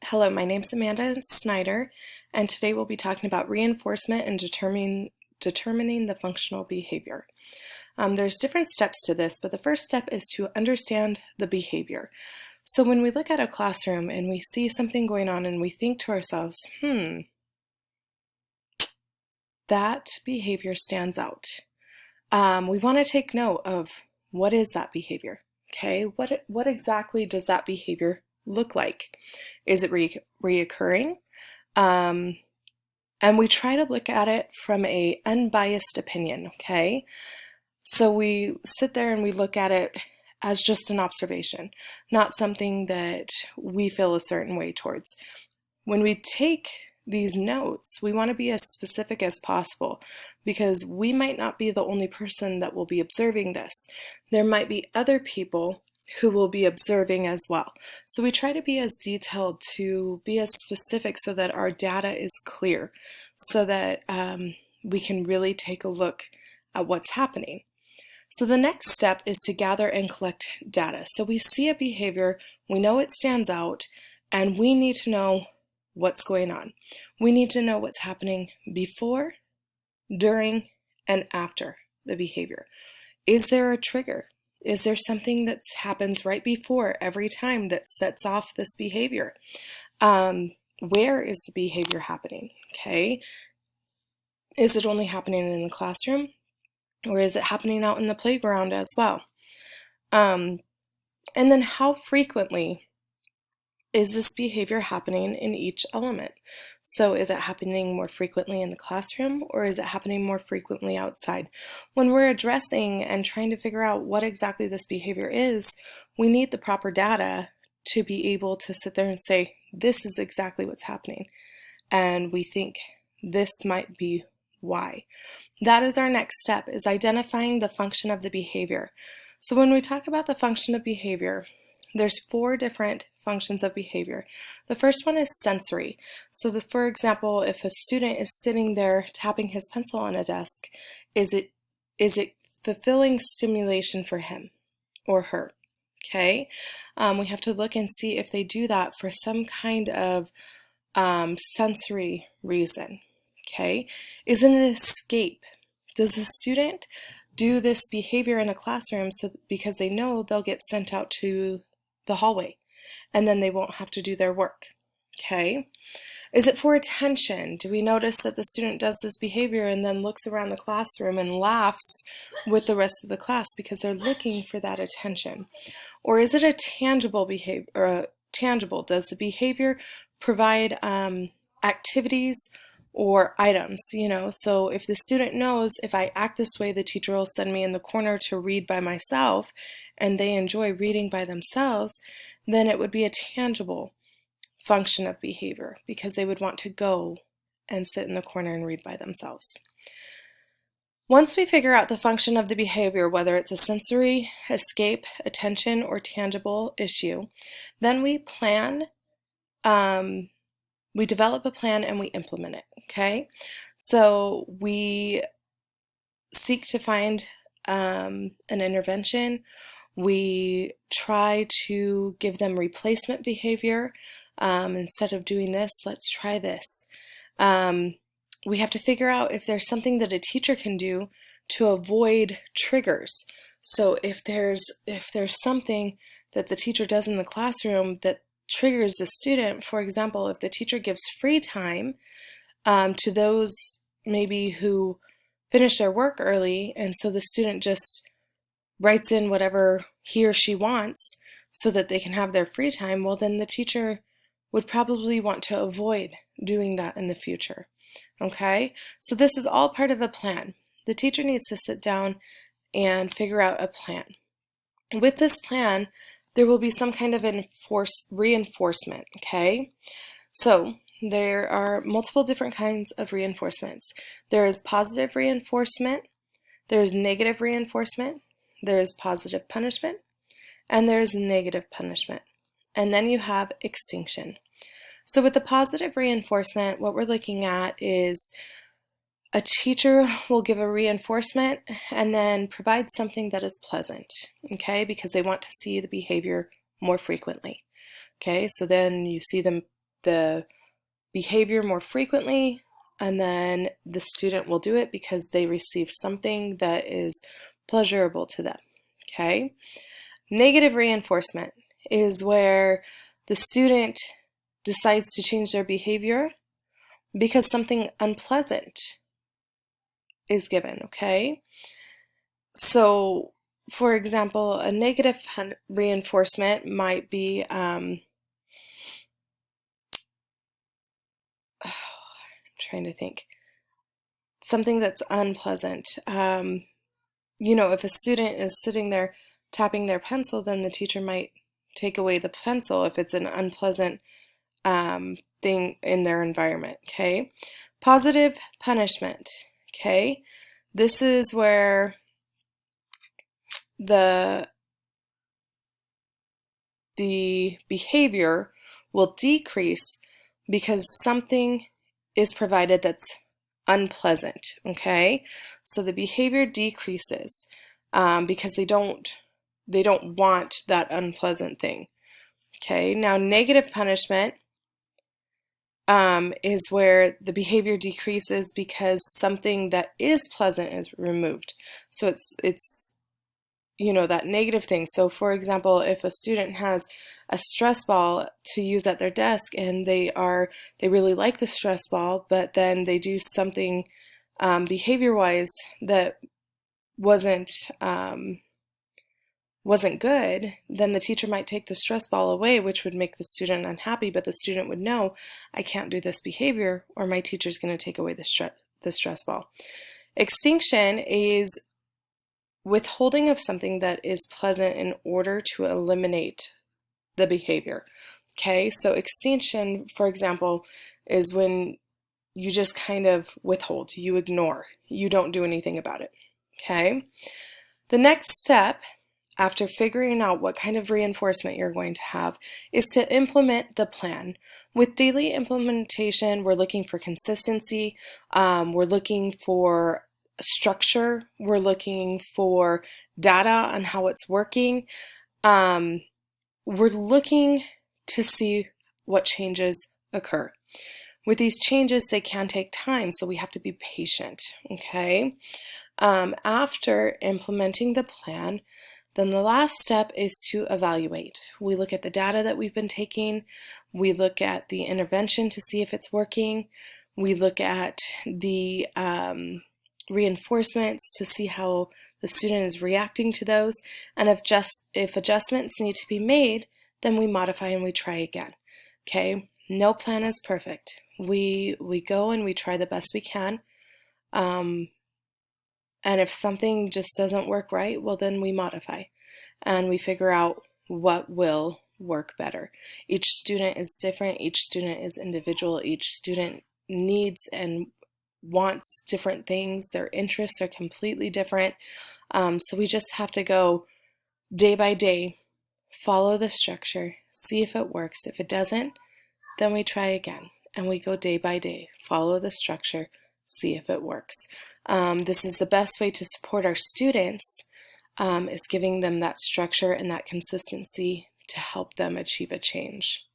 Hello, my name's Amanda Snyder, and today we'll be talking about reinforcement and determining the functional behavior. There's different steps to this, but the first step is to understand the behavior. So when we look at a classroom and we see something going on and we think to ourselves, that behavior stands out. We want to take note of what is that behavior, okay? What exactly does that behavior look like? Is it reoccurring? And we try to look at it from an unbiased opinion, okay? So we sit there and we look at it as just an observation, not something that we feel a certain way towards. When we take these notes, we want to be as specific as possible because we might not be the only person that will be observing this. There might be other people who will be observing as well. So we try to be as detailed, to be as specific so that our data is clear, so that we can really take a look at what's happening. So the next step is to gather and collect data. So we see a behavior, we know it stands out, and we need to know what's going on. We need to know what's happening before, during, and after the behavior. Is there a trigger? Is there something that happens right before every time that sets off this behavior? Where is the behavior happening? Okay. Is it only happening in the classroom, or is it happening out in the playground as well? And then how frequently is this behavior happening in each element? So is it happening more frequently in the classroom, or is it happening more frequently outside? When we're addressing and trying to figure out what exactly this behavior is, we need the proper data to be able to sit there and say, this is exactly what's happening. And we think this might be why. That is our next step, is identifying the function of the behavior. So when we talk about the function of behavior, there's 4 different functions of behavior. The first one is sensory. So for example, if a student is sitting there tapping his pencil on a desk, is it fulfilling stimulation for him or her? Okay, we have to look and see if they do that for some kind of sensory reason. Okay, is it an escape? Does the student do this behavior in a classroom because they know they'll get sent out to the hallway and then they won't have to do their work? Okay. Is it for attention? Do we notice that the student does this behavior and then looks around the classroom and laughs with the rest of the class because they're looking for that attention? Or is it a tangible behavior, or tangible? Does the behavior provide activities or items? So if the student knows, if I act this way, the teacher will send me in the corner to read by myself, and they enjoy reading by themselves, then it would be a tangible function of behavior because they would want to go and sit in the corner and read by themselves. Once we figure out the function of the behavior, whether it's a sensory, escape, attention, or tangible issue, then we plan, we develop a plan and we implement it, okay? So we seek to find an intervention. We try to give them replacement behavior. Instead of doing this, let's try this. We have to figure out if there's something that a teacher can do to avoid triggers. So if there's something that the teacher does in the classroom that triggers the student, for example, if the teacher gives free time to those maybe who finish their work early, and so the student just writes in whatever he or she wants so that they can have their free time, well, then the teacher would probably want to avoid doing that in the future. Okay, so this is all part of a plan. The teacher needs to sit down and figure out a plan. With this plan, there will be some kind of reinforcement, okay? So there are multiple different kinds of reinforcements. There is positive reinforcement, there's negative reinforcement, there is positive punishment, and there is negative punishment. And then you have extinction. So with the positive reinforcement, what we're looking at is a teacher will give a reinforcement and then provide something that is pleasant, okay, because they want to see the behavior more frequently. Okay, so then you see them the behavior more frequently, and then the student will do it because they receive something that is pleasurable to them. Okay? Negative reinforcement is where the student decides to change their behavior because something unpleasant is given, okay? So, for example, a negative reinforcement might be, I'm trying to think, something that's unpleasant. If a student is sitting there tapping their pencil, then the teacher might take away the pencil if it's an unpleasant thing in their environment, okay? Positive punishment, okay? This is where the behavior will decrease because something is provided that's unpleasant, okay? So the behavior decreases because they don't want that unpleasant thing, okay? Now, negative punishment is where the behavior decreases because something that is pleasant is removed. So it's that negative thing. So for example, if a student has a stress ball to use at their desk and they really like the stress ball, but then they do something behavior-wise that wasn't good, then the teacher might take the stress ball away, which would make the student unhappy, but the student would know, I can't do this behavior or my teacher's going to take away the stress ball. Extinction is withholding of something that is pleasant in order to eliminate the behavior. Okay, so extinction, for example, is when you just kind of withhold, you ignore, you don't do anything about it. Okay, the next step after figuring out what kind of reinforcement you're going to have is to implement the plan. With daily implementation, we're looking for consistency, we're looking for structure, we're looking for data on how it's working. We're looking to see what changes occur. With these changes, they can take time, so we have to be patient, okay? After implementing the plan, then the last step is to evaluate. We look at the data that we've been taking, we look at the intervention to see if it's working, we look at the reinforcements to see how the student is reacting to those, and if adjustments need to be made, then we modify and we try again. Okay, no plan is perfect. We go and we try the best we can, and if something just doesn't work right, well then we modify and we figure out what will work better. Each student is different, each student is individual, each student needs and wants different things, their interests are completely different, so we just have to go day by day, follow the structure, see if it works. If it doesn't, then we try again, and we go day by day, follow the structure, see if it works. This is the best way to support our students, is giving them that structure and that consistency to help them achieve a change.